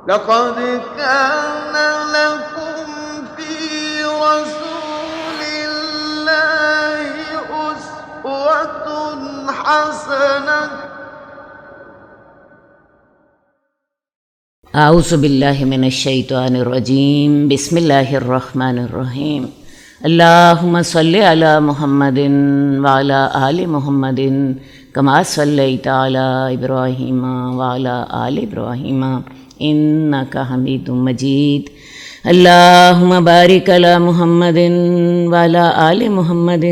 لقد كان لكم في رسول الله أسوة حسنة اعوذ باللہ من الشیطان الرجیم بسم اللہ الرحمن الرحیم اللہم صلی علی محمد وعلی آل محمد کما صلیت علی ابراہیم وعلی آل ابراہیم انک حمید مجید اللہم بارک علی محمد وعلی آل محمد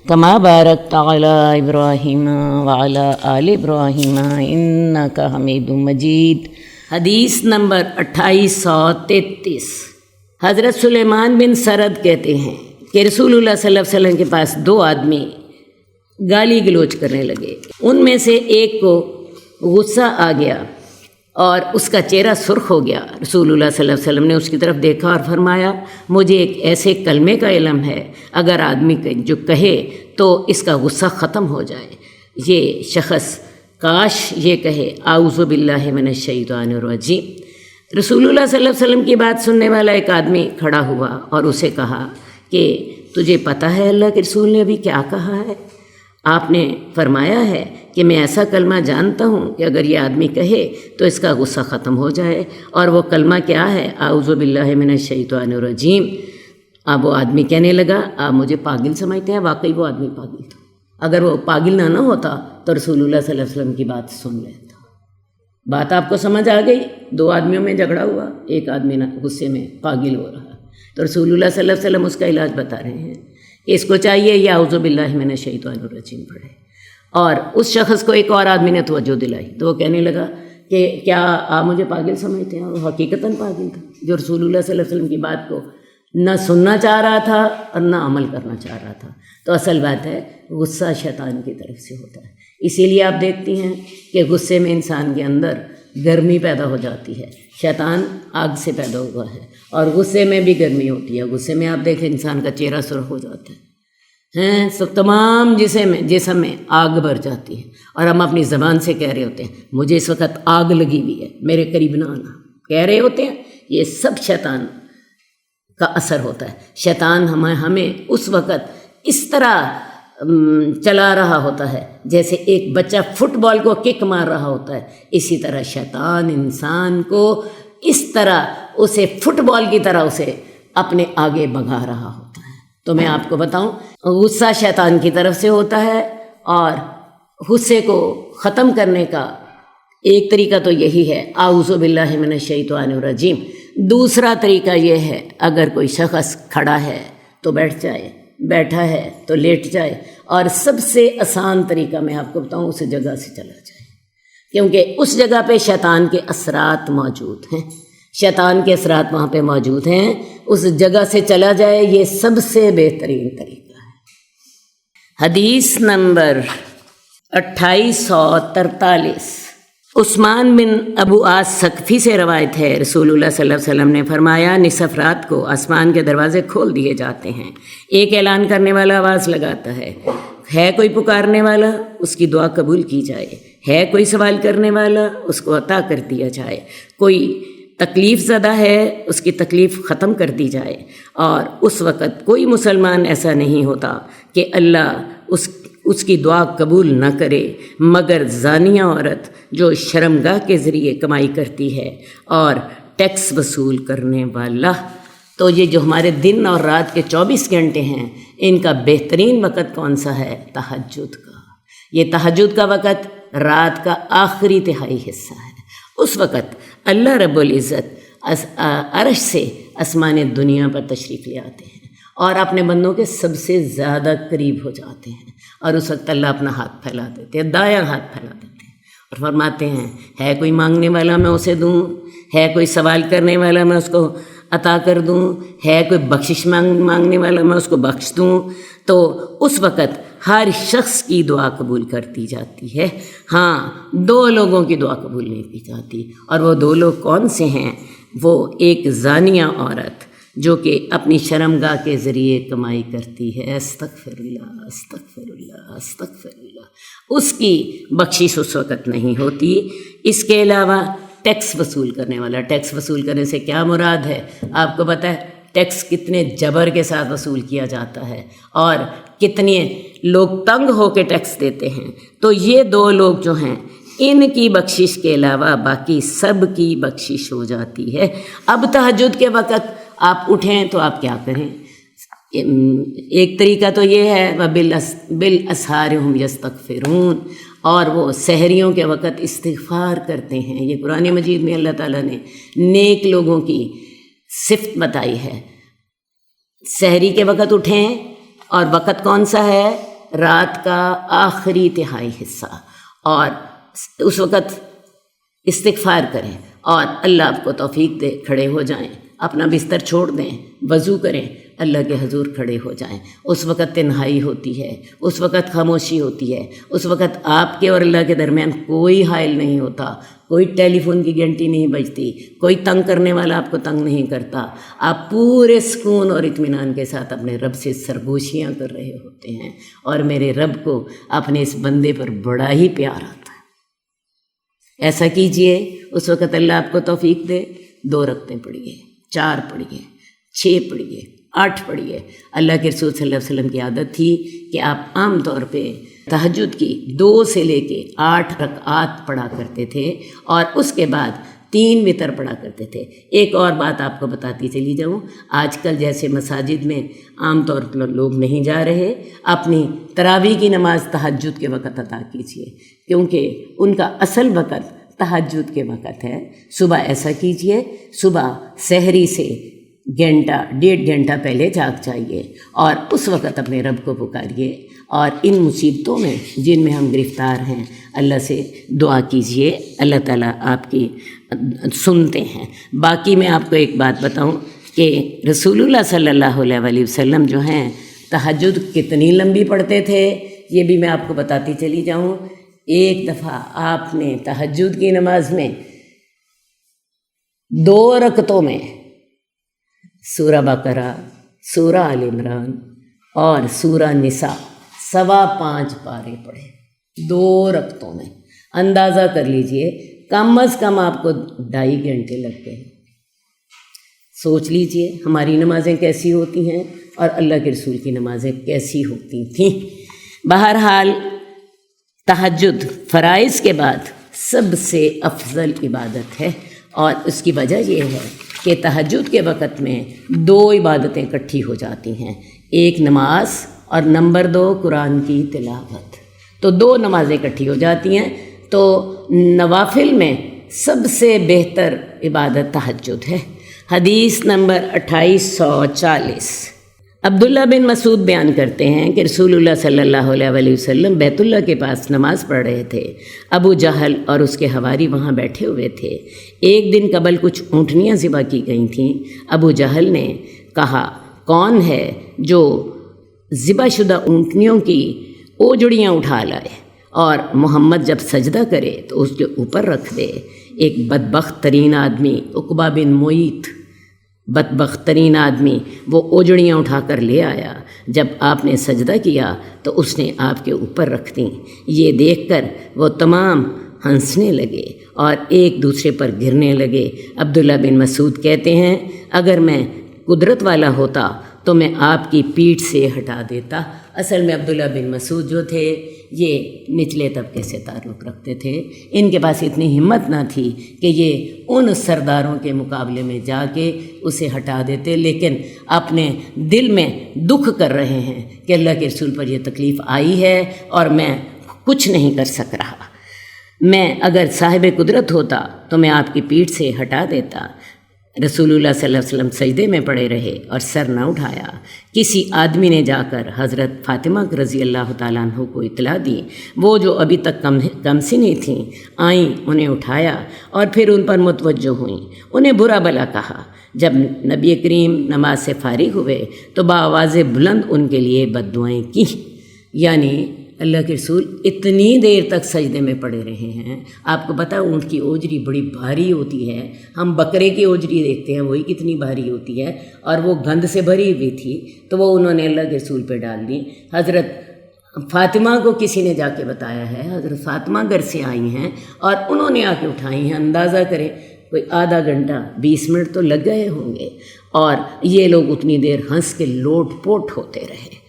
کما بارکت علی ابراہیم وعلی آل ابراہیم انک حمید مجید۔ حدیث نمبر 2833۔ حضرت سلیمان بن سرد کہتے ہیں کہ رسول اللہ صلی اللہ علیہ وسلم کے پاس دو آدمی گالی گلوچ کرنے لگے۔ ان میں سے ایک کو غصہ آ گیا اور اس کا چہرہ سرخ ہو گیا۔ رسول اللہ صلی اللہ علیہ وسلم نے اس کی طرف دیکھا اور فرمایا، مجھے ایک ایسے کلمے کا علم ہے اگر آدمی جو کہے تو اس کا غصہ ختم ہو جائے۔ یہ شخص کاش یہ کہے اعوذ باللہ من الشیطان الرجیم۔ رسول اللہ صلی اللہ علیہ وسلم کی بات سننے والا ایک آدمی کھڑا ہوا اور اسے کہا کہ تجھے پتہ ہے اللہ کے رسول نے ابھی کیا کہا ہے؟ آپ نے فرمایا ہے کہ میں ایسا کلمہ جانتا ہوں کہ اگر یہ آدمی کہے تو اس کا غصہ ختم ہو جائے، اور وہ کلمہ کیا ہے؟ اعوذ باللہ من الشیطان الرجیم۔ اب وہ آدمی کہنے لگا، آپ مجھے پاگل سمجھتے ہیں؟ واقعی وہ آدمی پاگل تھا۔ اگر وہ پاگل نہ ہوتا تو رسول اللہ صلی اللہ علیہ وسلم کی بات سن لیتا۔ بات آپ کو سمجھ آ گئی؟ دو آدمیوں میں جھگڑا ہوا، ایک آدمی غصے میں پاگل ہو رہا، تو رسول اللہ صلی اللہ علیہ وسلم اس کا علاج بتا رہے ہیں کہ اس کو چاہیے یا اعوذ باللہ من الشیطان الرجیم پڑھے۔ اور اس شخص کو ایک اور آدمی نے توجہ دلائی تو وہ کہنے لگا کہ کیا آپ مجھے پاگل سمجھتے ہیں؟ اور وہ حقیقتاً پاگل تھا، جو رسول اللہ صلی اللہ علیہ وسلم کی بات کو نہ سننا چاہ رہا تھا اور نہ عمل کرنا چاہ رہا تھا۔ تو اصل بات ہے غصہ شیطان کی طرف سے ہوتا ہے، اسی لیے آپ دیکھتی ہیں کہ غصے میں انسان کے اندر گرمی پیدا ہو جاتی ہے۔ شیطان آگ سے پیدا ہوا ہے اور غصے میں بھی گرمی ہوتی ہے۔ غصے میں آپ دیکھیں انسان کا چہرہ سرخ ہو جاتا ہے، سب تمام جسم میں آگ بھر جاتی ہے، اور ہم اپنی زبان سے کہہ رہے ہوتے ہیں مجھے اس وقت آگ لگی ہوئی ہے، میرے قریب نہ آنا، کہہ رہے ہوتے ہیں۔ یہ سب شیطان کا اثر ہوتا ہے۔ شیطان ہمیں اس وقت اس طرح چلا رہا ہوتا ہے جیسے ایک بچہ فٹ بال کو کک مار رہا ہوتا ہے، اسی طرح شیطان انسان کو اس طرح اسے فٹ بال کی طرح اسے اپنے آگے بھگا رہا ہوتا ہے۔ تو میں آپ کو بتاؤں، غصہ شیطان کی طرف سے ہوتا ہے، اور غصے کو ختم کرنے کا ایک طریقہ تو یہی ہے اعوذ باللہ من الشیطان الرجیم۔ دوسرا طریقہ یہ ہے اگر کوئی شخص کھڑا ہے تو بیٹھ جائے، بیٹھا ہے تو لیٹ جائے، اور سب سے آسان طریقہ میں آپ کو بتاؤں اس جگہ سے چلا جائے، کیونکہ اس جگہ پہ شیطان کے اثرات موجود ہیں، شیطان کے اثرات وہاں پہ موجود ہیں، اس جگہ سے چلا جائے، یہ سب سے بہترین طریقہ ہے۔ حدیث نمبر 2843۔ عثمان بن ابو عاص ثقفی سے روایت ہے، رسول اللہ صلی اللہ علیہ وسلم نے فرمایا نصف رات کو آسمان کے دروازے کھول دیے جاتے ہیں، ایک اعلان کرنے والا آواز لگاتا ہے کوئی پکارنے والا اس کی دعا قبول کی جائے، ہے کوئی سوال کرنے والا اس کو عطا کر دیا جائے، کوئی تکلیف زدہ ہے اس کی تکلیف ختم کر دی جائے۔ اور اس وقت کوئی مسلمان ایسا نہیں ہوتا کہ اللہ اس کی دعا قبول نہ کرے مگر زانیہ عورت جو شرمگاہ کے ذریعے کمائی کرتی ہے اور ٹیکس وصول کرنے والا۔ تو یہ جو ہمارے دن اور رات کے 24 گھنٹے ہیں، ان کا بہترین وقت کون سا ہے؟ تہجد کا۔ یہ تہجد کا وقت رات کا آخری تہائی حصہ ہے۔ اس وقت اللہ رب العزت عرش سے آسمان دنیا پر تشریف لے آتے ہیں اور اپنے بندوں کے سب سے زیادہ قریب ہو جاتے ہیں، اور اس وقت اللہ اپنا ہاتھ پھیلا دیتے ہیں، دایاں ہاتھ پھیلا دیتے ہیں اور فرماتے ہیں ہے کوئی مانگنے والا میں اسے دوں، ہے کوئی سوال کرنے والا میں اس کو عطا کر دوں، ہے کوئی بخشش مانگنے والا میں اس کو بخش دوں۔ تو اس وقت ہر شخص کی دعا قبول کر دی جاتی ہے، ہاں 2 لوگوں کی دعا قبول نہیں کی جاتی، اور وہ 2 لوگ کون سے ہیں؟ وہ ایک زانیہ عورت جو کہ اپنی شرمگاہ کے ذریعے کمائی کرتی ہے، استغفر اللہ استغفر اللہ استغفر اللہ، اس کی بخشش اس وقت نہیں ہوتی۔ اس کے علاوہ ٹیکس وصول کرنے والا۔ ٹیکس وصول کرنے سے کیا مراد ہے؟ آپ کو پتہ ہے ٹیکس کتنے جبر کے ساتھ وصول کیا جاتا ہے اور کتنے لوگ تنگ ہو کے ٹیکس دیتے ہیں۔ تو یہ دو لوگ جو ہیں ان کی بخشش کے علاوہ باقی سب کی بخشش ہو جاتی ہے۔ اب تہجد کے وقت آپ اٹھیں تو آپ کیا کریں؟ ایک طریقہ تو یہ ہے بِالْأَسْحَارِ هُمْ يَسْتَغْفِرُونَ، اور وہ سحریوں کے وقت استغفار کرتے ہیں۔ یہ قرآن مجید میں اللہ تعالیٰ نے نیک لوگوں کی صفت بتائی ہے۔ سحری کے وقت اٹھیں، اور وقت کون سا ہے؟ رات کا آخری تہائی حصہ، اور اس وقت استغفار کریں اور اللہ آپ کو توفیق دے، کھڑے ہو جائیں، اپنا بستر چھوڑ دیں، وضو کریں، اللہ کے حضور کھڑے ہو جائیں۔ اس وقت تنہائی ہوتی ہے، اس وقت خاموشی ہوتی ہے، اس وقت آپ کے اور اللہ کے درمیان کوئی حائل نہیں ہوتا، کوئی ٹیلی فون کی گھنٹی نہیں بجتی، کوئی تنگ کرنے والا آپ کو تنگ نہیں کرتا۔ آپ پورے سکون اور اطمینان کے ساتھ اپنے رب سے سرگوشیاں کر رہے ہوتے ہیں، اور میرے رب کو اپنے اس بندے پر بڑا ہی پیار آتا ہے۔ ایسا کیجئے، اس وقت اللہ آپ کو توفیق دے، 2 رکعتیں پڑھیے، 4 پڑھیے، 6 پڑھیے، 8 پڑھیے۔ اللہ کے رسول صلی اللہ علیہ وسلم کی عادت تھی کہ آپ عام طور پہ تہجد کی 2 سے لے کے 8 رکعات پڑھا کرتے تھے، اور اس کے بعد 3 وتر پڑھا کرتے تھے۔ ایک اور بات آپ کو بتاتی چلی جاؤں، آج کل جیسے مساجد میں عام طور پر لوگ نہیں جا رہے، اپنی تراویح کی نماز تہجد کے وقت ادا کیجیے، کیونکہ ان کا اصل وقت تہجد کے وقت ہے۔ صبح ایسا کیجیے، صبح سحری سے 1.5 گھنٹہ پہلے جاگ جائیے، اور اس وقت اپنے رب کو پکاریے، اور ان مصیبتوں میں جن میں ہم گرفتار ہیں اللہ سے دعا کیجیے، اللہ تعالیٰ آپ کی سنتے ہیں۔ باقی میں آپ کو ایک بات بتاؤں کہ رسول اللہ صلی اللہ علیہ وسلم جو ہیں تہجد کتنی لمبی پڑھتے تھے، یہ بھی میں آپ کو بتاتی چلی جاؤں۔ ایک دفعہ آپ نے تہجد کی نماز میں 2 رکعتوں میں سورہ بقرہ، سورہ آل عمران اور سورہ نساء 5.25 پارے پڑھے 2 رکعتوں میں۔ اندازہ کر لیجئے، کم از کم آپ کو 2.5 گھنٹے لگ گئے۔ سوچ لیجئے ہماری نمازیں کیسی ہوتی ہیں اور اللہ کے رسول کی نمازیں کیسی ہوتی تھیں۔ بہرحال تہجد فرائض کے بعد سب سے افضل عبادت ہے، اور اس کی وجہ یہ ہے کہ تہجد کے وقت میں 2 عبادتیں اکٹھی ہو جاتی ہیں، ایک نماز اور نمبر 2 قرآن کی تلاوت۔ تو 2 نمازیں اکٹھی ہو جاتی ہیں۔ تو نوافل میں سب سے بہتر عبادت تہجد ہے۔ حدیث نمبر 2840، عبداللہ بن مسعود بیان کرتے ہیں کہ رسول اللہ صلی اللہ علیہ وسلم بیت اللہ کے پاس نماز پڑھ رہے تھے۔ ابو جہل اور اس کے حواری وہاں بیٹھے ہوئے تھے۔ ایک دن قبل کچھ اونٹنیاں ذبح کی گئی تھیں۔ ابو جہل نے کہا، کون ہے جو ذبح شدہ اونٹنیوں کی اوجڑیاں اٹھا لائے اور محمد جب سجدہ کرے تو اس کے اوپر رکھ دے۔ ایک بدبخت ترین آدمی عقبہ بن معیط، بدبخت ترین آدمی، وہ اوجڑیاں اٹھا کر لے آیا۔ جب آپ نے سجدہ کیا تو اس نے آپ کے اوپر رکھ دیں۔ یہ دیکھ کر وہ تمام ہنسنے لگے اور ایک دوسرے پر گرنے لگے۔ عبداللہ بن مسعود کہتے ہیں، اگر میں قدرت والا ہوتا تو میں آپ کی پیٹھ سے ہٹا دیتا۔ اصل میں عبداللہ بن مسعود جو تھے یہ نچلے طبقے سے تعلق رکھتے تھے۔ ان کے پاس اتنی ہمت نہ تھی کہ یہ ان سرداروں کے مقابلے میں جا کے اسے ہٹا دیتے، لیکن اپنے دل میں دکھ کر رہے ہیں کہ اللہ کے رسول پر یہ تکلیف آئی ہے اور میں کچھ نہیں کر سک رہا۔ میں اگر صاحب قدرت ہوتا تو میں آپ کی پیٹھ سے ہٹا دیتا۔ رسول اللہ صلی اللہ علیہ وسلم سجدے میں پڑے رہے اور سر نہ اٹھایا۔ کسی آدمی نے جا کر حضرت فاطمہ رضی اللہ تعالیٰ عنہ کو اطلاع دی۔ وہ جو ابھی تک کم سنی تھیں آئیں، انہیں اٹھایا اور پھر ان پر متوجہ ہوئیں، انہیں برا بھلا کہا۔ جب نبی کریم نماز سے فارغ ہوئے تو بآواز بلند ان کے لیے بد دعائیں کی۔ یعنی اللہ کے رسول اتنی دیر تک سجدے میں پڑے رہے ہیں۔ آپ کو پتہ اونٹ کی اوجری بڑی بھاری ہوتی ہے، ہم بکرے کی اوجری دیکھتے ہیں وہی کتنی بھاری ہوتی ہے، اور وہ گند سے بھری ہوئی تھی تو وہ انہوں نے اللہ کے رسول پہ ڈال دی۔ حضرت فاطمہ کو کسی نے جا کے بتایا ہے، حضرت فاطمہ گھر سے آئی ہیں اور انہوں نے آ کے اٹھائی ہیں، اندازہ کریں کوئی آدھا گھنٹہ 20 منٹ تو لگ گئے ہوں گے، اور یہ لوگ اتنی دیر ہنس کے لوٹ پوٹ ہوتے رہے۔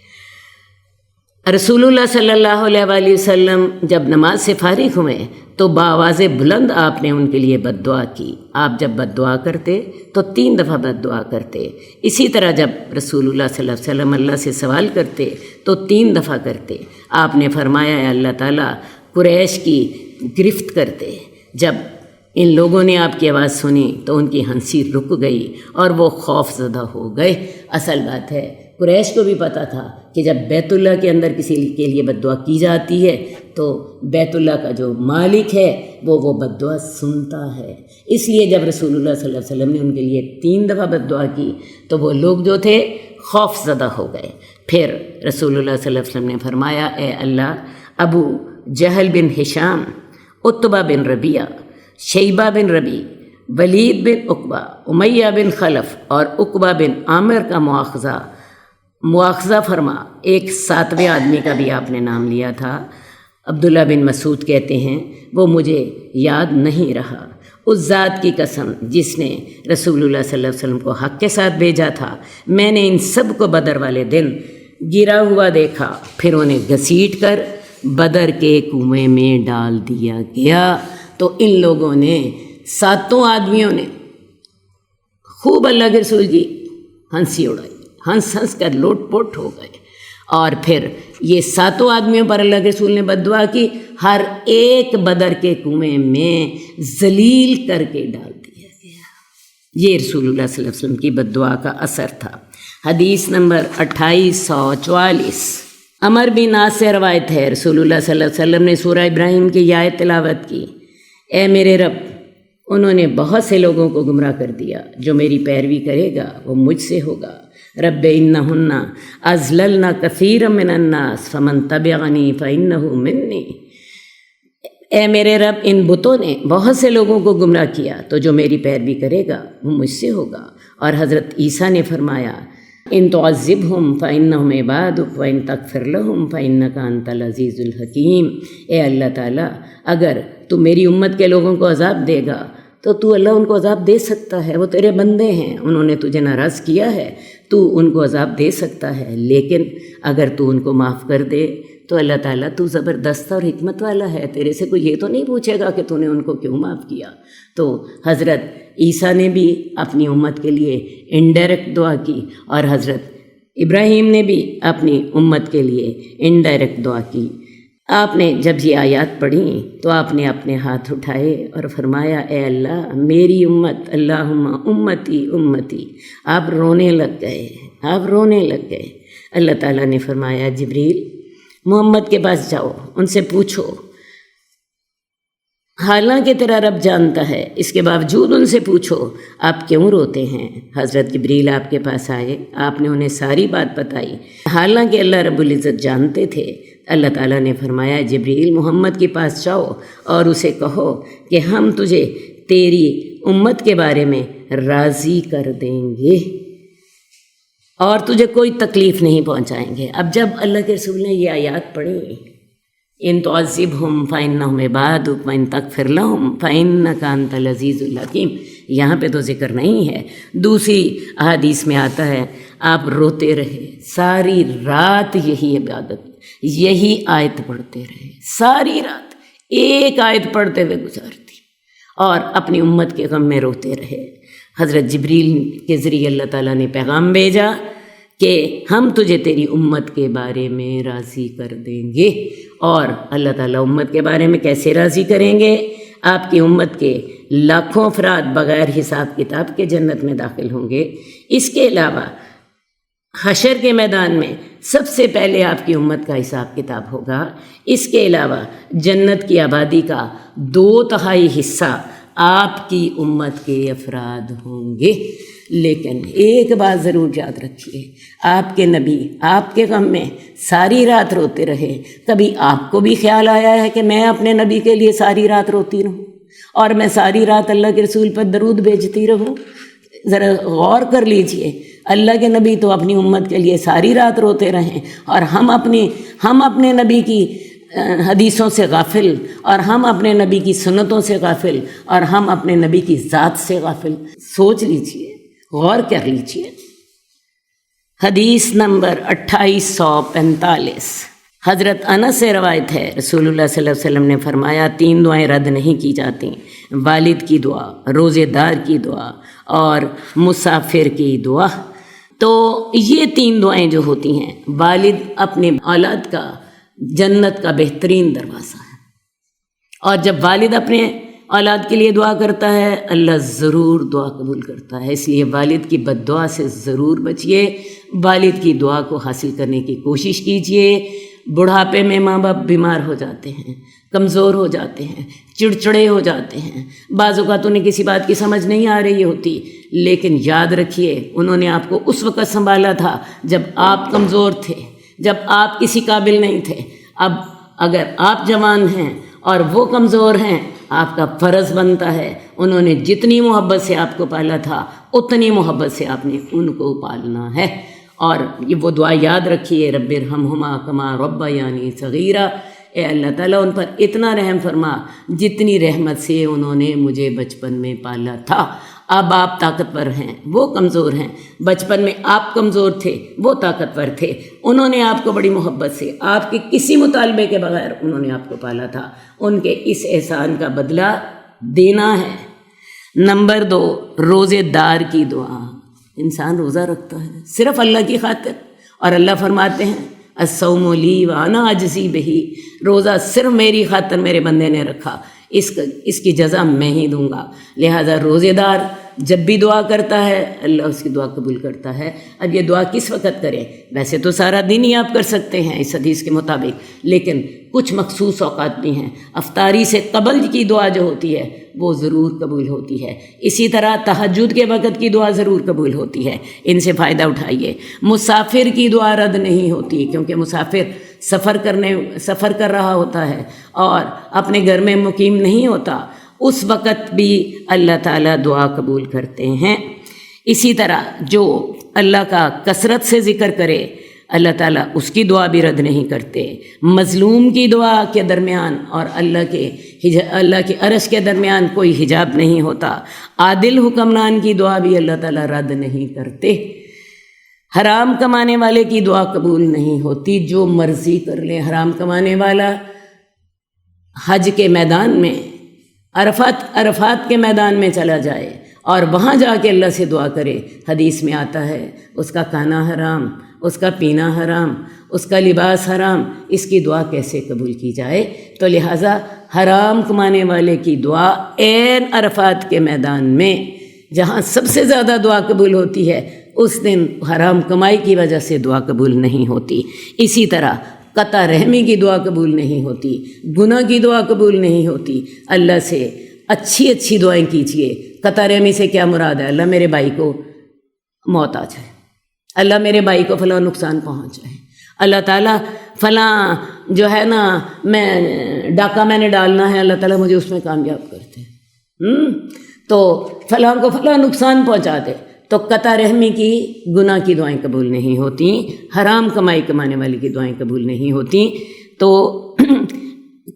رسول اللہ صلی اللہ علیہ وآلہ وسلم جب نماز سے فارغ ہوئے تو بآواز بلند آپ نے ان کے لیے بد دعا کی۔ آپ جب بد دعا کرتے تو 3 دفعہ بد دعا کرتے، اسی طرح جب رسول اللہ صلی اللہ علیہ وسلم اللہ سے سوال کرتے تو 3 دفعہ کرتے۔ آپ نے فرمایا اے اللہ تعالیٰ قریش کی گرفت کرتے۔ جب ان لوگوں نے آپ کی آواز سنی تو ان کی ہنسی رک گئی اور وہ خوف زدہ ہو گئے۔ اصل بات ہے قریش کو بھی پتہ تھا کہ جب بیت اللہ کے اندر کسی کے لیے بد دعا کی جاتی ہے تو بیت اللہ کا جو مالک ہے وہ بد دعا سنتا ہے، اس لیے جب رسول اللہ صلی اللہ علیہ وسلم نے ان کے لیے 3 دفعہ بد دعا کی تو وہ لوگ جو تھے خوف زدہ ہو گئے۔ پھر رسول اللہ صلی اللہ علیہ وسلم نے فرمایا اے اللہ، ابو جہل بن ہشام، عتبہ بن ربیعہ، شیبہ بن ربی، ولید بن عقبہ، امیہ بن خلف اور عقبہ بن عامر کا مواخذہ فرما۔ ایک 7ویں آدمی کا بھی آپ نے نام لیا تھا، عبداللہ بن مسعود کہتے ہیں، وہ مجھے یاد نہیں رہا۔ اس ذات کی قسم جس نے رسول اللہ صلی اللہ علیہ وسلم کو حق کے ساتھ بھیجا تھا، میں نے ان سب کو بدر والے دن گرا ہوا دیکھا، پھر انہیں گھسیٹ کر بدر کے کنویں میں ڈال دیا گیا۔ تو ان لوگوں نے 7 آدمیوں نے خوب اللہ کے رسول کی ہنسی اڑائی، ہنس کر لوٹ پوٹ ہو گئے، اور پھر یہ 7 آدمیوں پر اللہ کے رسول نے بد دعا کی، ہر ایک بدر کے کنویں میں ذلیل کر کے ڈال دیا گیا۔ یہ رسول اللہ صلی اللہ علیہ وسلم کی بد دعا کا اثر تھا۔ حدیث نمبر 2844 عمر بن عاص سے روایت ہے، رسول اللہ صلی اللہ علیہ وسلم نے سورہ ابراہیم کی یہ آیت تلاوت کی، اے میرے رب، انہوں نے بہت سے لوگوں کو گمراہ کر دیا، جو میری پیروی کرے گا وہ مجھ سے ہوگا۔ رب انہن اضللن کثیرا من الناس فمن تبعنی فانہ منی۔ اے میرے رب، ان بتوں نے بہت سے لوگوں کو گمراہ کیا، تو جو میری پیروی کرے گا وہ مجھ سے ہوگا۔ اور حضرت عیسیٰ نے فرمایا ان تعذبہم فانہم عبادک وان تغفر لہم فانک انت العزیز الحکیم۔ اے اللہ تعالیٰ، اگر تو میری امت کے لوگوں کو عذاب دے گا تو اللہ ان کو عذاب دے سکتا ہے، وہ تیرے بندے ہیں، انہوں نے تجھے ناراض کیا ہے، تو ان کو عذاب دے سکتا ہے، لیکن اگر تو ان کو معاف کر دے تو اللہ تعالیٰ تو زبردست اور حکمت والا ہے، تیرے سے کوئی یہ تو نہیں پوچھے گا کہ تو نے ان کو کیوں معاف کیا۔ تو حضرت عیسیٰ نے بھی اپنی امت کے لیے انڈائریکٹ دعا کی، اور حضرت ابراہیم نے بھی اپنی امت کے لیے انڈائریکٹ دعا کی۔ آپ نے جب یہ آیات پڑھیں تو آپ نے اپنے ہاتھ اٹھائے اور فرمایا اے اللہ میری امت، اللہم امتی امتی۔ آپ رونے لگ گئے۔ اللہ تعالیٰ نے فرمایا جبریل محمد کے پاس جاؤ، ان سے پوچھو، حالانکہ تیرا رب جانتا ہے، اس کے باوجود ان سے پوچھو آپ کیوں روتے ہیں۔ حضرت جبریل آپ کے پاس آئے، آپ نے انہیں ساری بات بتائی، حالانکہ اللہ رب العزت جانتے تھے۔ اللہ تعالیٰ نے فرمایا جبریل محمد کے پاس جاؤ اور اسے کہو کہ ہم تجھے تیری امت کے بارے میں راضی کر دیں گے اور تجھے کوئی تکلیف نہیں پہنچائیں گے۔ اب جب اللہ کے رسول نے یہ آیات پڑھی، ان تعذبہم فانہم عبادک وان تغفر لہم فانک انت العزیز الحکیم، یہاں پہ تو ذکر نہیں ہے، دوسری احادیث میں آتا ہے آپ روتے رہے ساری رات، یہی عبادت، یہی آیت پڑھتے رہے ساری رات، ایک آیت پڑھتے ہوئے گزارتی، اور اپنی امت کے غم میں روتے رہے۔ حضرت جبریل کے ذریعے اللہ تعالیٰ نے پیغام بھیجا کہ ہم تجھے تیری امت کے بارے میں راضی کر دیں گے۔ اور اللہ تعالیٰ امت کے بارے میں کیسے راضی کریں گے؟ آپ کی امت کے لاکھوں افراد بغیر حساب کتاب کے جنت میں داخل ہوں گے۔ اس کے علاوہ حشر کے میدان میں سب سے پہلے آپ کی امت کا حساب کتاب ہوگا۔ اس کے علاوہ جنت کی آبادی کا 2/3 حصہ آپ کی امت کے افراد ہوں گے۔ لیکن ایک بات ضرور یاد رکھیے، آپ کے نبی آپ کے غم میں ساری رات روتے رہے۔ کبھی آپ کو بھی خیال آیا ہے کہ میں اپنے نبی کے لیے ساری رات روتی رہوں اور میں ساری رات اللہ کے رسول پر درود بھیجتی رہوں؟ ذرا غور کر لیجئے، اللہ کے نبی تو اپنی امت کے لیے ساری رات روتے رہیں، اور ہم اپنے نبی کی حدیثوں سے غافل، اور ہم اپنے نبی کی سنتوں سے غافل، اور ہم اپنے نبی کی ذات سے غافل۔ سوچ لیجئے، غور کر لیجئے۔ حدیث نمبر 2845، حضرت انس سے روایت ہے، رسول اللہ صلی اللہ علیہ وسلم نے فرمایا 3 دعائیں رد نہیں کی جاتی، والد کی دعا، روزے دار کی دعا، اور مسافر کی دعا۔ تو یہ 3 دعائیں جو ہوتی ہیں، والد اپنے اولاد کا جنت کا بہترین دروازہ ہے، اور جب والد اپنے اولاد کے لیے دعا کرتا ہے اللہ ضرور دعا قبول کرتا ہے۔ اس لیے والد کی بد دعا سے ضرور بچیے، والد کی دعا کو حاصل کرنے کی کوشش کیجیے۔ بڑھاپے میں ماں باپ بیمار ہو جاتے ہیں، کمزور ہو جاتے ہیں، چڑچڑے ہو جاتے ہیں، بعض اوقات انہیں کسی بات کی سمجھ نہیں آ رہی ہوتی، لیکن یاد رکھیے انہوں نے آپ کو اس وقت سنبھالا تھا جب آپ کمزور تھے، جب آپ کسی قابل نہیں تھے۔ اب اگر آپ جوان ہیں اور وہ کمزور ہیں، آپ کا فرض بنتا ہے، انہوں نے جتنی محبت سے آپ کو پالا تھا اتنی محبت سے آپ نے ان کو پالنا ہے۔ اور یہ وہ دعا یاد رکھیے، رب ارحمہما کما ربیانی صغیرا، اے اللہ تعالیٰ ان پر اتنا رحم فرما جتنی رحمت سے انہوں نے مجھے بچپن میں پالا تھا۔ اب آپ طاقتور ہیں، وہ کمزور ہیں، بچپن میں آپ کمزور تھے، وہ طاقتور تھے، انہوں نے آپ کو بڑی محبت سے آپ کے کسی مطالبے کے بغیر انہوں نے آپ کو پالا تھا، ان کے اس احسان کا بدلہ دینا ہے۔ نمبر 2، روزے دار کی دعا۔ انسان روزہ رکھتا ہے صرف اللہ کی خاطر، اور اللہ فرماتے ہیں الصوم لی وانا اجزی بہی، روزہ صرف میری خاطر میرے بندے نے رکھا، اس کی جزا میں ہی دوں گا۔ لہذا روزے دار جب بھی دعا کرتا ہے اللہ اس کی دعا قبول کرتا ہے۔ اب یہ دعا کس وقت کریں؟ ویسے تو سارا دن ہی آپ کر سکتے ہیں اس حدیث کے مطابق، لیکن کچھ مخصوص اوقات بھی ہیں۔ افطاری سے قبل کی دعا جو ہوتی ہے وہ ضرور قبول ہوتی ہے، اسی طرح تہجد کے وقت کی دعا ضرور قبول ہوتی ہے، ان سے فائدہ اٹھائیے۔ مسافر کی دعا رد نہیں ہوتی، کیونکہ مسافر سفر کر رہا ہوتا ہے اور اپنے گھر میں مقیم نہیں ہوتا، اس وقت بھی اللہ تعالیٰ دعا قبول کرتے ہیں۔ اسی طرح جو اللہ کا کثرت سے ذکر کرے اللہ تعالیٰ اس کی دعا بھی رد نہیں کرتے۔ مظلوم کی دعا کے درمیان اور اللہ کے عرش کے درمیان کوئی حجاب نہیں ہوتا۔ عادل حکمران کی دعا بھی اللہ تعالیٰ رد نہیں کرتے۔ حرام کمانے والے کی دعا قبول نہیں ہوتی، جو مرضی کر لے۔ حرام کمانے والا حج کے میدان میں عرفات کے میدان میں چلا جائے اور وہاں جا کے اللہ سے دعا کرے، حدیث میں آتا ہے اس کا کھانا حرام، اس کا پینا حرام، اس کا لباس حرام، اس کی دعا کیسے قبول کی جائے؟ تو لہٰذا حرام کمانے والے کی دعا عین عرفات کے میدان میں جہاں سب سے زیادہ دعا قبول ہوتی ہے، اس دن حرام کمائی کی وجہ سے دعا قبول نہیں ہوتی۔ اسی طرح قطع رحمی کی دعا قبول نہیں ہوتی، گناہ کی دعا قبول نہیں ہوتی۔ اللہ سے اچھی دعائیں کیجیے۔ قطع رحمی سے کیا مراد ہے؟ اللہ میرے بھائی کو موت آ جائے، اللہ میرے بھائی کو فلاں نقصان پہنچ جائے، اللہ تعالیٰ فلاں جو ہے نا ڈاکہ میں نے ڈالنا ہے، اللہ تعالیٰ مجھے اس میں کامیاب کر دے، تو فلاں کو فلاں نقصان پہنچا دے۔ تو قطع رحمی کی گناہ کی دعائیں قبول نہیں ہوتی، حرام کمائی کمانے والی کی دعائیں قبول نہیں ہوتی۔ تو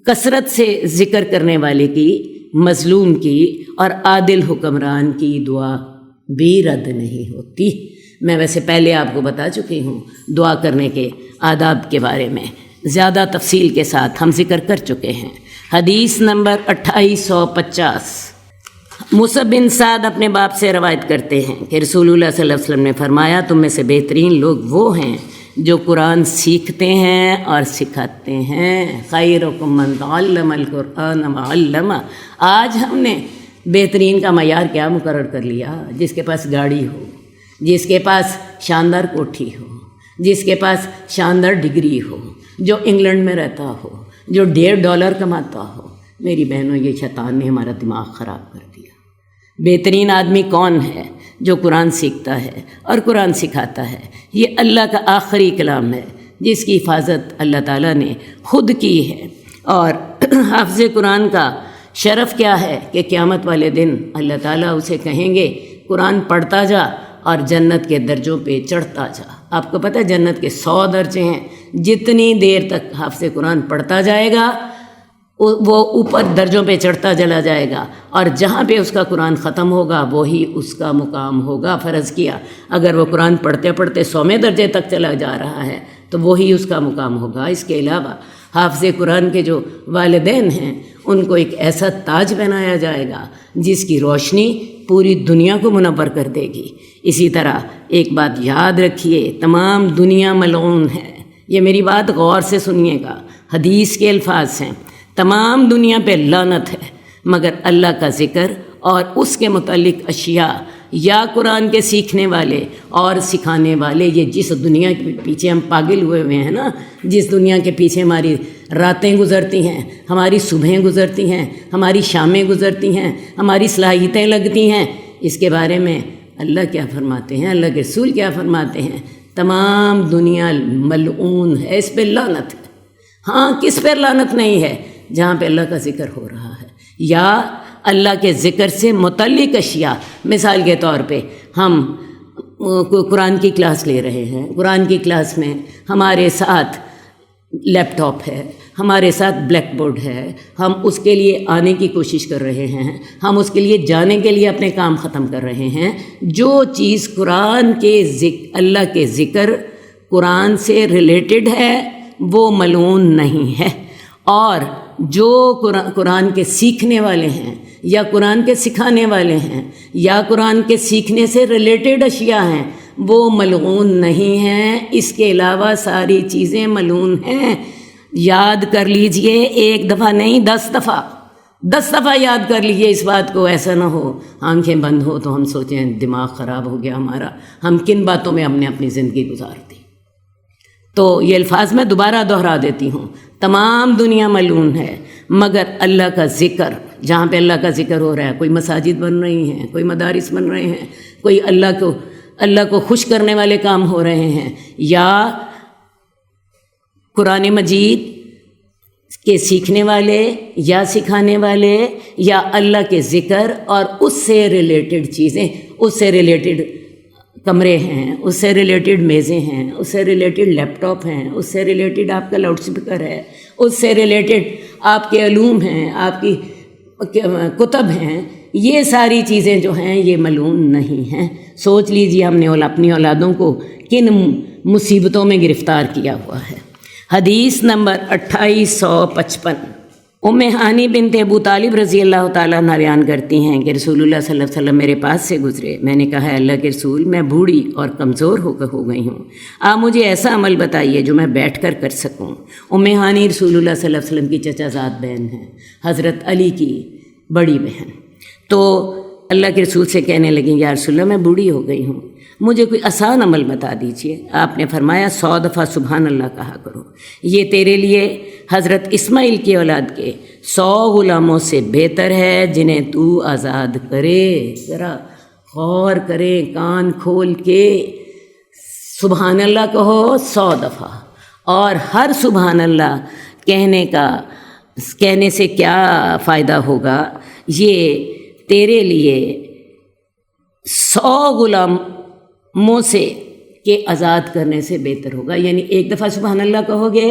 کثرت سے ذکر کرنے والے کی، مظلوم کی اور عادل حکمران کی دعا بھی رد نہیں ہوتی۔ میں ویسے پہلے آپ کو بتا چکی ہوں دعا کرنے کے آداب کے بارے میں، زیادہ تفصیل کے ساتھ ہم ذکر کر چکے ہیں۔ حدیث نمبر 2850، مصعب بن سعد اپنے باپ سے روایت کرتے ہیں کہ رسول اللہ صلی اللہ علیہ وسلم نے فرمایا تم میں سے بہترین لوگ وہ ہیں جو قرآن سیکھتے ہیں اور سکھاتے ہیں۔ خیرکم من تعلم القرآن وعلمہ۔ آج ہم نے بہترین کا معیار کیا مقرر کر لیا؟ جس کے پاس گاڑی ہو، جس کے پاس شاندار کوٹھی ہو، جس کے پاس شاندار ڈگری ہو، جو انگلینڈ میں رہتا ہو، جو $1.5 کماتا ہو۔ میری بہنوں، یہ شیطان نے ہمارا دماغ خراب کر دیا۔ بہترین آدمی کون ہے؟ جو قرآن سیکھتا ہے اور قرآن سکھاتا ہے۔ یہ اللہ کا آخری کلام ہے جس کی حفاظت اللہ تعالیٰ نے خود کی ہے۔ اور حافظ قرآن کا شرف کیا ہے کہ قیامت والے دن اللہ تعالیٰ اسے کہیں گے قرآن پڑھتا جا اور جنت کے درجوں پہ چڑھتا جا۔ آپ کو پتہ ہے جنت کے 100 درجے ہیں، جتنی دیر تک حافظ قرآن پڑھتا جائے گا وہ اوپر درجوں پہ چڑھتا چلا جائے گا، اور جہاں پہ اس کا قرآن ختم ہوگا وہی اس کا مقام ہوگا۔ فرض کیا اگر وہ قرآن پڑھتے پڑھتے 100ویں درجے تک چلا جا رہا ہے تو وہی اس کا مقام ہوگا۔ اس کے علاوہ حافظ قرآن کے جو والدین ہیں ان کو ایک ایسا تاج پہنایا جائے گا جس کی روشنی پوری دنیا کو منور کر دے گی۔ اسی طرح ایک بات یاد رکھیے، تمام دنیا ملعون ہے۔ یہ میری بات غور سے سنیے گا، حدیث کے الفاظ ہیں، تمام دنیا پہ لعنت ہے مگر اللہ کا ذکر اور اس کے متعلق اشیاء یا قرآن کے سیکھنے والے اور سکھانے والے، یہ جس دنیا کے پیچھے ہم پاگل ہوئے ہیں نا، جس دنیا کے پیچھے ہماری راتیں گزرتی ہیں، ہماری صبحیں گزرتی ہیں، ہماری شامیں گزرتی ہیں، ہماری صلاحیتیں لگتی ہیں، اس کے بارے میں اللہ کیا فرماتے ہیں، اللہ کے رسول کیا فرماتے ہیں؟ تمام دنیا ملعون ہے، اس پہ لعنت ہے۔ ہاں، کس پہ لعنت نہیں ہے؟ جہاں پہ اللہ کا ذکر ہو رہا ہے یا اللہ کے ذکر سے متعلق اشیاء۔ مثال کے طور پہ ہم قرآن کی کلاس لے رہے ہیں، قرآن کی کلاس میں ہمارے ساتھ لیپ ٹاپ ہے، ہمارے ساتھ بلیک بورڈ ہے، ہم اس کے لیے آنے کی کوشش کر رہے ہیں، ہم اس کے لیے جانے کے لیے اپنے کام ختم کر رہے ہیں۔ جو چیز قرآن کے اللہ کے ذکر قرآن سے ریلیٹڈ ہے وہ ملعون نہیں ہے، اور جو قرآن کے سیکھنے والے ہیں یا قرآن کے سکھانے والے ہیں یا قرآن کے سیکھنے سے ریلیٹڈ اشیاء ہیں وہ ملعون نہیں ہیں۔ اس کے علاوہ ساری چیزیں ملعون ہیں۔ یاد کر لیجئے، ایک دفعہ نہیں 10 دفعہ، 10 دفعہ یاد کر لیجئے اس بات کو۔ ایسا نہ ہو آنکھیں بند ہو تو ہم سوچیں دماغ خراب ہو گیا ہمارا، ہم کن باتوں میں ہم نے اپنی زندگی گزار دی۔ تو یہ الفاظ میں دوبارہ دہرا دیتی ہوں، تمام دنیا ملعون ہے مگر اللہ کا ذکر، جہاں پہ اللہ کا ذکر ہو رہا ہے، کوئی مساجد بن رہی ہیں، کوئی مدارس بن رہے ہیں، کوئی اللہ کو خوش کرنے والے کام ہو رہے ہیں، یا قرآن مجید کے سیکھنے والے یا سکھانے والے یا اللہ کے ذکر اور اس سے ریلیٹڈ چیزیں، اس سے ریلیٹڈ کمرے ہیں، اس سے ریلیٹڈ میزیں ہیں، اس سے ریلیٹڈ لیپ ٹاپ ہیں، اس سے ریلیٹڈ آپ کا لاؤڈ اسپیکر ہے، اس سے ریلیٹڈ آپ کے علوم ہیں، آپ کی کتب ہیں، یہ ساری چیزیں جو ہیں یہ ملعون نہیں ہیں۔ سوچ لیجیے ہم نے اپنی اولادوں کو کن مصیبتوں میں گرفتار کیا ہوا ہے۔ حدیث نمبر 2855، ام ہانی بنت ابو طالب رضی اللہ تعالیٰ عنہ بیان کرتی ہیں کہ رسول اللہ صلی اللہ علیہ وسلم میرے پاس سے گزرے، میں نے کہا اللہ کے رسول میں بوڑھی اور کمزور ہو گئی ہوں، آپ مجھے ایسا عمل بتائیے جو میں بیٹھ کر کر سکوں۔ ام ہانی رسول اللہ صلی اللہ علیہ وسلم کی چچا زاد بہن ہیں، حضرت علی کی بڑی بہن۔ تو اللہ کے رسول سے کہنے لگیں یا رسول اللہ میں بوڑھی ہو گئی ہوں، مجھے کوئی آسان عمل بتا دیجئے۔ آپ نے فرمایا 100 دفعہ سبحان اللہ کہا کرو، یہ تیرے لیے حضرت اسماعیل کی اولاد کے 100 غلاموں سے بہتر ہے جنہیں تو آزاد کرے۔ ذرا غور کریں، کان کھول کے، سبحان اللہ کہو 100 دفعہ، اور ہر سبحان اللہ کہنے سے کیا فائدہ ہوگا؟ یہ تیرے لیے 100 غلاموں سے کے آزاد کرنے سے بہتر ہوگا۔ یعنی ایک دفعہ سبحان اللہ کہو گے،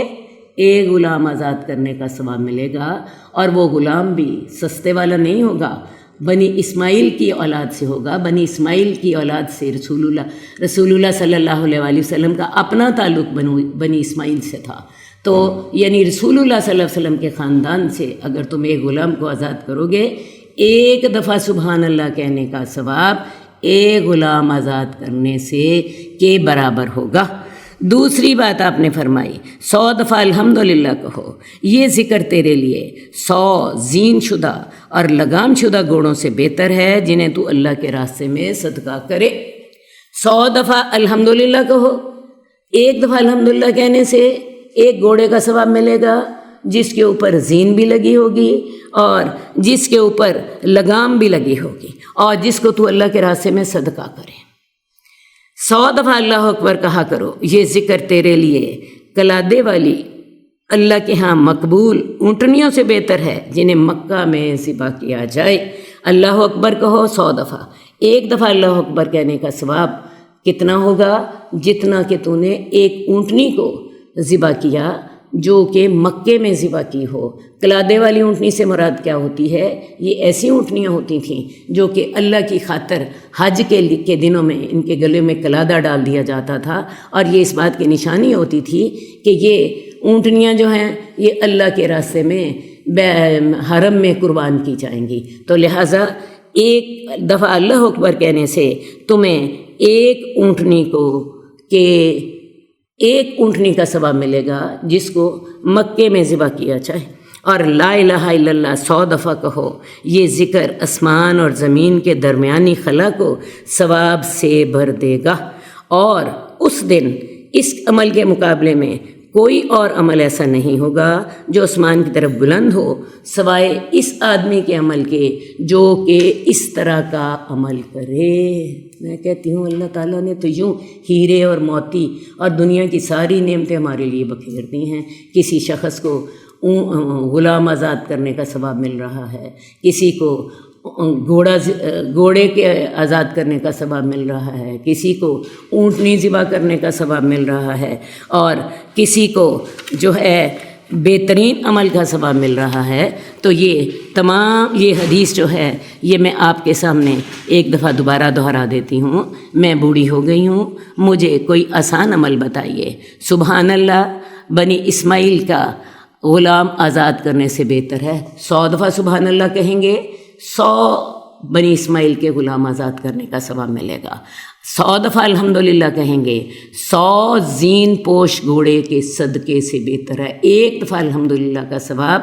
ایک غلام آزاد کرنے کا ثواب ملے گا، اور وہ غلام بھی سستے والا نہیں ہوگا، بنی اسماعیل کی اولاد سے ہوگا۔ بنی اسماعیل کی اولاد سے رسول اللہ صلی اللہ علیہ وسلم کا اپنا تعلق بنی اسماعیل سے تھا۔ تو یعنی رسول اللہ صلی اللہ علیہ وسلم کے خاندان سے اگر تم ایک غلام کو آزاد کرو گے، ایک دفعہ سبحان اللہ کہنے کا ثواب ایک غلام آزاد کرنے سے کے برابر ہوگا۔ دوسری بات آپ نے فرمائی 100 دفعہ الحمدللہ کہو، یہ ذکر تیرے لیے 100 زین شدہ اور لگام شدہ گھوڑوں سے بہتر ہے جنہیں تو اللہ کے راستے میں صدقہ کرے۔ 100 دفعہ الحمدللہ کہو، ایک دفعہ الحمدللہ کہنے سے ایک گھوڑے کا ثواب ملے گا جس کے اوپر زین بھی لگی ہوگی اور جس کے اوپر لگام بھی لگی ہوگی، اور جس کو تو اللہ کے راستے میں صدقہ کرے۔ 100 دفعہ اللہ اکبر کہا کرو، یہ ذکر تیرے لیے کلادے والی اللہ کے ہاں مقبول اونٹنیوں سے بہتر ہے جنہیں مکہ میں ذبح کیا جائے۔ اللہ اکبر کہو 100 دفعہ۔ ایک دفعہ اللہ اکبر کہنے کا ثواب کتنا ہوگا؟ جتنا کہ تو نے ایک اونٹنی کو ذبح کیا جو کہ مکے میں ذبح کی ہو۔ قلادے والی اونٹنی سے مراد کیا ہوتی ہے؟ یہ ایسی اونٹنیاں ہوتی تھیں جو کہ اللہ کی خاطر حج کے دنوں میں ان کے گلے میں قلادہ ڈال دیا جاتا تھا، اور یہ اس بات کی نشانی ہوتی تھی کہ یہ اونٹنیاں جو ہیں یہ اللہ کے راستے میں حرم میں قربان کی جائیں گی۔ تو لہٰذا ایک دفعہ اللہ اکبر کہنے سے تمہیں ایک اونٹنی کا ثواب ملے گا جس کو مکے میں ذبح کیا جائے۔ اور لا الہ الا اللہ 100 دفعہ کہو۔ یہ ذکر آسمان اور زمین کے درمیانی خلا کو ثواب سے بھر دے گا، اور اس دن اس عمل کے مقابلے میں کوئی اور عمل ایسا نہیں ہوگا جو آسمان کی طرف بلند ہو سوائے اس آدمی کے عمل کے جو کہ اس طرح کا عمل کرے۔ میں کہتی ہوں اللہ تعالیٰ نے تو یوں ہیرے اور موتی اور دنیا کی ساری نعمتیں ہمارے لیے بکھیر دی ہیں۔ کسی شخص کو غلام آزاد کرنے کا ثواب مل رہا ہے، کسی کو گھوڑے کے آزاد کرنے کا ثواب مل رہا ہے، کسی کو اونٹنی ذبح کرنے کا ثواب مل رہا ہے، اور کسی کو جو ہے بہترین عمل کا ثواب مل رہا ہے۔ تو یہ تمام یہ حدیث جو ہے یہ میں آپ کے سامنے ایک دفعہ دوبارہ دہرا دیتی ہوں۔ میں بوڑھی ہو گئی ہوں، مجھے کوئی آسان عمل بتائیے۔ سبحان اللہ بنی اسماعیل کا غلام آزاد کرنے سے بہتر ہے۔ 100 دفعہ سبحان اللہ کہیں گے 100 بنی اسماعیل کے غلام آزاد کرنے کا ثواب ملے گا۔ 100 دفعہ الحمدللہ کہیں گے 100 زین پوش گھوڑے کے صدقے سے بہتر ہے۔ ایک دفعہ الحمدللہ کا ثواب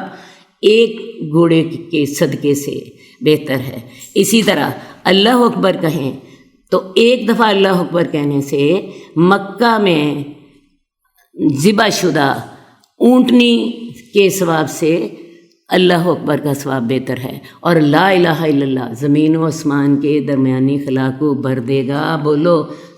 ایک گھوڑے کے صدقے سے بہتر ہے۔ اسی طرح اللہ اکبر کہیں تو ایک دفعہ اللہ اکبر کہنے سے مکہ میں ذبح شدہ اونٹنی کے ثواب سے اللہ اکبر کا ثواب بہتر ہے۔ اور لا الہ الا اللہ زمین و آسمان کے درمیانی خلا کو بھر دے گا۔ بولو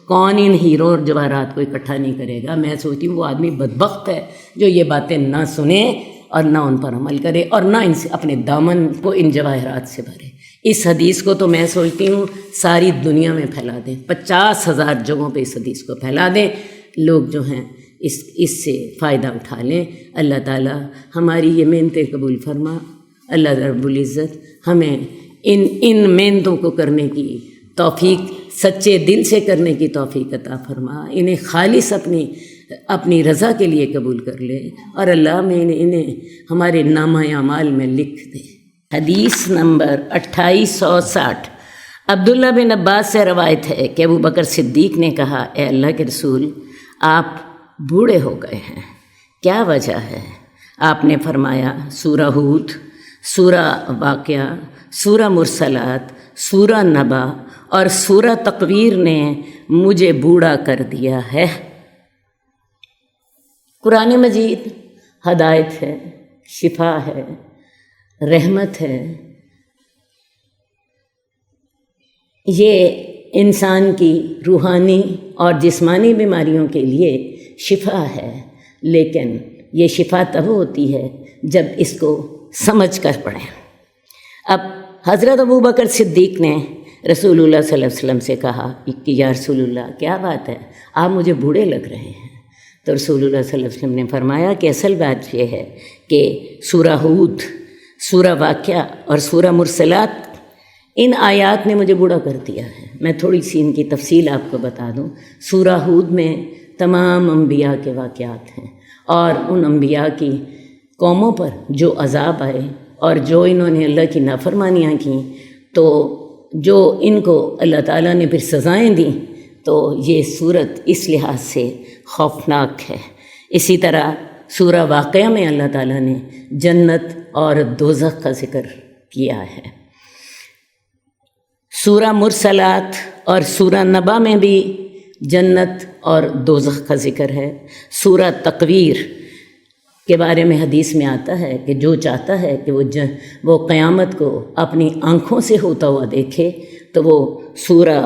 کون ان ہیروں اور جواہرات کو اکٹھا نہیں کرے گا؟ میں سوچتی ہوں وہ آدمی بدبخت ہے جو یہ باتیں نہ سنے اور نہ ان پر عمل کرے اور نہ ان سے اپنے دامن کو ان جواہرات سے بھرے۔ اس حدیث کو تو میں سوچتی ہوں ساری دنیا میں پھیلا دیں، 50,000 جگہوں پہ اس حدیث کو پھیلا دیں، لوگ جو ہیں اس سے فائدہ اٹھا لیں۔ اللہ تعالی ہماری یہ محنتیں قبول فرما۔ اللہ رب العزت ہمیں ان محنتوں کو کرنے کی توفیق، سچے دل سے کرنے کی توفیق عطا فرما، انہیں خالص اپنی رضا کے لیے قبول کر لے، اور اللہ میں انہیں ہمارے نامہ اعمال میں لکھ دے۔ حدیث نمبر 2860 عبداللہ بن عباس سے روایت ہے کہ ابو بکر صدیق نے کہا، اے اللہ کے رسول، آپ بوڑھے ہو گئے ہیں، کیا وجہ ہے؟ آپ نے فرمایا، سورہ ہود، سورہ واقعہ، سورہ مرسلات، سورہ نبا اور سورہ تکویر نے مجھے بوڑھا کر دیا ہے۔ قرآن مجید ہدایت ہے، شفا ہے، رحمت ہے، یہ انسان کی روحانی اور جسمانی بیماریوں کے لیے شفا ہے، لیکن یہ شفا تب ہوتی ہے جب اس کو سمجھ کر پڑھیں۔ اب حضرت ابو بکر صدیق نے رسول اللہ صلی اللہ علیہ وسلم سے کہا کہ یا رسول اللہ کیا بات ہے، آپ مجھے بوڑھے لگ رہے ہیں۔ تو رسول اللہ صلی اللہ علیہ وسلم نے فرمایا کہ اصل بات یہ ہے کہ سورہ ہود، سورہ واقعہ اور سورہ مرسلات، ان آیات نے مجھے بوڑھا کر دیا ہے۔ میں تھوڑی سی ان کی تفصیل آپ کو بتا دوں۔ سورہ ہود میں تمام انبیاء کے واقعات ہیں، اور ان انبیاء کی قوموں پر جو عذاب آئے اور جو انہوں نے اللہ کی نافرمانیاں کیں، تو جو ان کو اللہ تعالیٰ نے پھر سزائیں دیں، تو یہ صورت اس لحاظ سے خوفناک ہے۔ اسی طرح سورہ واقعہ میں اللہ تعالیٰ نے جنت اور دوزخ کا ذکر کیا ہے۔ سورہ مرسلات اور سورہ نبا میں بھی جنت اور دوزخ کا ذکر ہے۔ سورہ تکویر کے بارے میں حدیث میں آتا ہے کہ جو چاہتا ہے کہ وہ قیامت کو اپنی آنکھوں سے ہوتا ہوا دیکھے تو وہ سورہ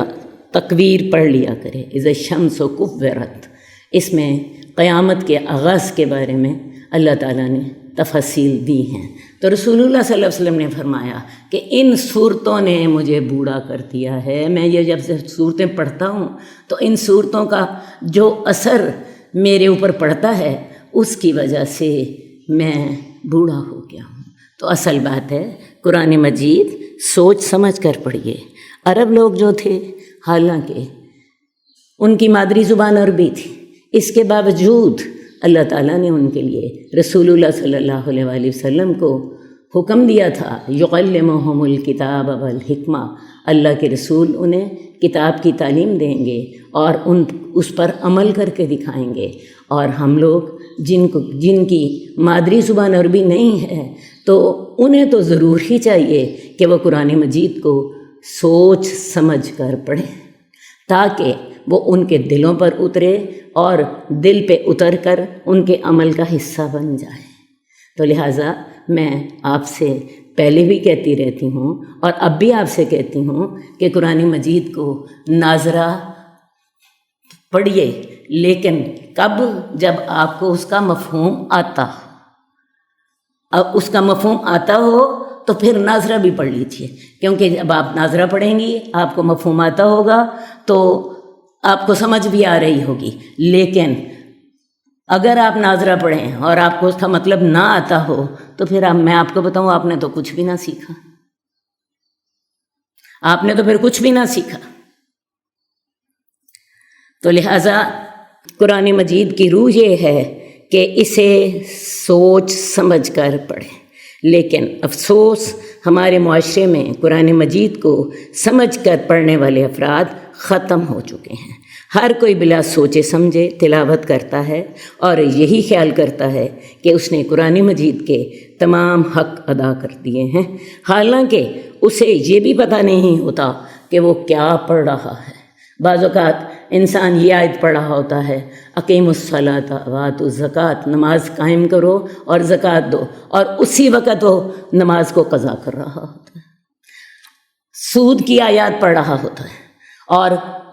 تکویر پڑھ لیا کرے، اذا الشمس کورت۔ اس میں قیامت کے آغاز کے بارے میں اللہ تعالیٰ نے تفصیل دی ہیں۔ تو رسول اللہ صلی اللہ علیہ وسلم نے فرمایا کہ ان صورتوں نے مجھے بوڑھا کر دیا ہے۔ میں یہ جب سے صورتیں پڑھتا ہوں تو ان صورتوں کا جو اثر میرے اوپر پڑتا ہے اس کی وجہ سے میں بوڑھا ہو گیا ہوں۔ تو اصل بات ہے قرآن مجید سوچ سمجھ کر پڑھیے۔ عرب لوگ جو تھے حالانکہ ان کی مادری زبان عربی تھی، اس کے باوجود اللہ تعالیٰ نے ان کے لیے رسول اللہ صلی اللہ علیہ وآلہ وسلم کو حکم دیا تھا یعلمہم الکتاب والحکمہ، اللہ کے رسول انہیں کتاب کی تعلیم دیں گے اور اس پر عمل کر کے دکھائیں گے۔ اور ہم لوگ جن کی مادری زبان عربی نہیں ہے تو انہیں تو ضرور ہی چاہیے کہ وہ قرآن مجید کو سوچ سمجھ کر پڑھیں تاکہ وہ ان کے دلوں پر اترے اور دل پہ اتر کر ان کے عمل کا حصہ بن جائے۔ تو لہٰذا میں آپ سے پہلے بھی کہتی رہتی ہوں اور اب بھی آپ سے کہتی ہوں کہ قرآن مجید کو ناظرہ پڑھیے، لیکن کب؟ جب آپ کو اس کا مفہوم آتا ہو۔ اب اس کا مفہوم آتا ہو تو پھر ناظرہ بھی پڑھ لیجیے، کیونکہ جب آپ ناظرہ پڑھیں گی آپ کو مفہوم آتا ہوگا تو آپ کو سمجھ بھی آ رہی ہوگی۔ لیکن اگر آپ ناظرہ پڑھیں اور آپ کو اس کا مطلب نہ آتا ہو تو پھر میں آپ کو بتاؤں آپ نے تو کچھ بھی نہ سیکھا، آپ نے تو پھر کچھ بھی نہ سیکھا۔ تو لہٰذا قرآن مجید کی روح یہ ہے کہ اسے سوچ سمجھ کر پڑھیں، لیکن افسوس ہمارے معاشرے میں قرآن مجید کو سمجھ کر پڑھنے والے افراد ختم ہو چکے ہیں۔ ہر کوئی بلا سوچے سمجھے تلاوت کرتا ہے اور یہی خیال کرتا ہے کہ اس نے قرآن مجید کے تمام حق ادا کر دیے ہیں، حالانکہ اسے یہ بھی پتہ نہیں ہوتا کہ وہ کیا پڑھ رہا ہے۔ بعض اوقات انسان یہ آیت پڑھ رہا ہوتا ہے اقیموا الصلاۃ وآتوا الزکوٰۃ، نماز قائم کرو اور زکوٰۃ دو، اور اسی وقت وہ نماز کو قضا کر رہا ہوتا ہے۔ سود کی آیات پڑھ رہا ہوتا ہے اور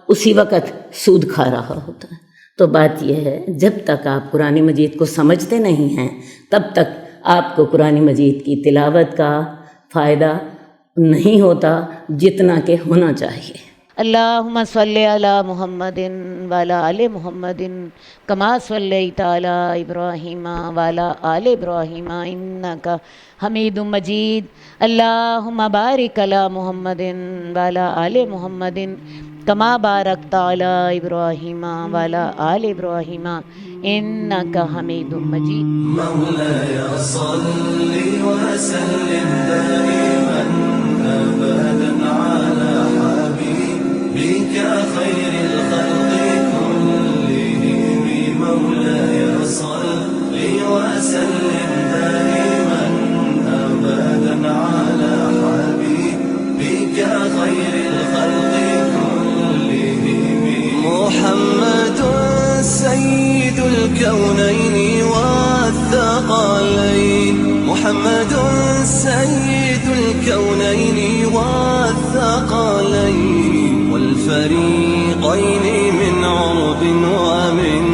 اسی وقت سود کھا رہا ہوتا ہے۔ تو بات یہ ہے جب تک آپ قرآن مجید کو سمجھتے نہیں ہیں تب تک آپ کو قرآن مجید کی تلاوت کا فائدہ نہیں ہوتا جتنا کہ ہونا چاہیے۔ اللہم صلی علی محمد وعلی آل محمد کما صلیت علی ابراہیم وعلی آل ابراہیم انک حمید مجید۔ اللہم بارک علی محمد وعلی آل محمد کما بارکت علی ابراہیم وعلی آل ابراہیم انک حمید مجید۔ مولاي صل وسلم دائما ابدا على حبيبك خير الخلق كلهم، مولاي صل وسلم دائما ابدا على حبيبك خير الخلق كلهم، محمد سيد الكونين والثقلين، محمد سيد الكونين والثقلين والفريقين من عرب ومن